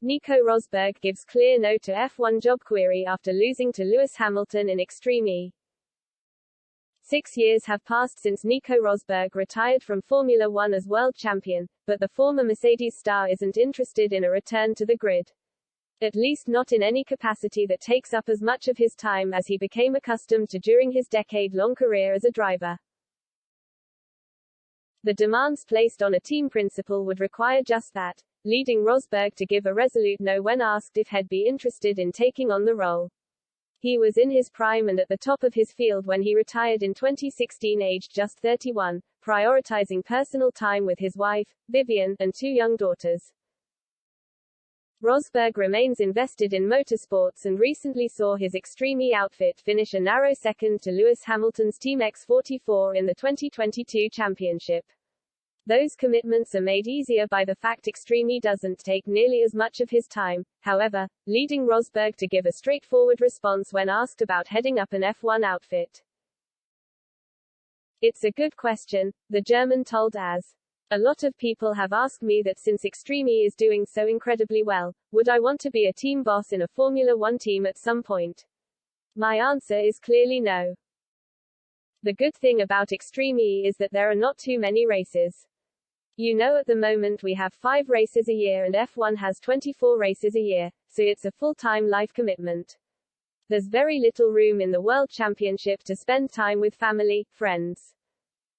Nico Rosberg gives clear no to F1 job query after losing to Lewis Hamilton in Extreme E. 6 years have passed since Nico Rosberg retired from Formula One as world champion, but the former Mercedes star isn't interested in a return to the grid. At least not in any capacity that takes up as much of his time as he became accustomed to during his decade-long career as a driver. The demands placed on a team principal would require just that, leading Rosberg to give a resolute no when asked if he'd be interested in taking on the role. He was in his prime and at the top of his field when he retired in 2016, aged just 31, prioritizing personal time with his wife, Vivian, and 2 young daughters. Rosberg remains invested in motorsports and recently saw his Extreme E outfit finish a narrow second to Lewis Hamilton's Team X44 in the 2022 championship. Those commitments are made easier by the fact Extreme E doesn't take nearly as much of his time, however, leading Rosberg to give a straightforward response when asked about heading up an F1 outfit. "It's a good question," the German told AS. "A lot of people have asked me that since Extreme E is doing so incredibly well, would I want to be a team boss in a Formula One team at some point? My answer is clearly no. The good thing about Extreme E is that there are not too many races. You know, at the moment we have 5 races a year and F1 has 24 races a year, so it's a full-time life commitment. There's very little room in the World Championship to spend time with family, friends.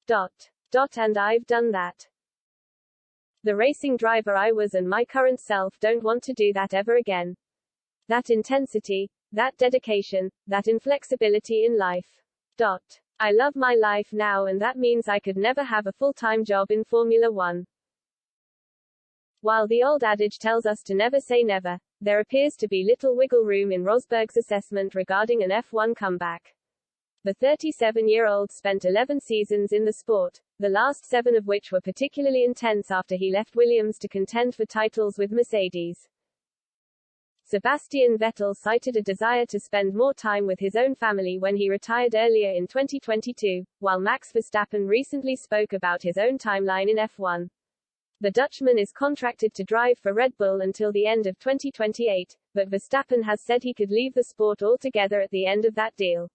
And I've done that. The racing driver I was and my current self don't want to do that ever again. That intensity, that dedication, that inflexibility in life. I love my life now and that means I could never have a full-time job in Formula One." While the old adage tells us to never say never, there appears to be little wiggle room in Rosberg's assessment regarding an F1 comeback. The 37-year-old spent 11 seasons in the sport, the last 7 of which were particularly intense after he left Williams to contend for titles with Mercedes. Sebastian Vettel cited a desire to spend more time with his own family when he retired earlier in 2022, while Max Verstappen recently spoke about his own timeline in F1. The Dutchman is contracted to drive for Red Bull until the end of 2028, but Verstappen has said he could leave the sport altogether at the end of that deal.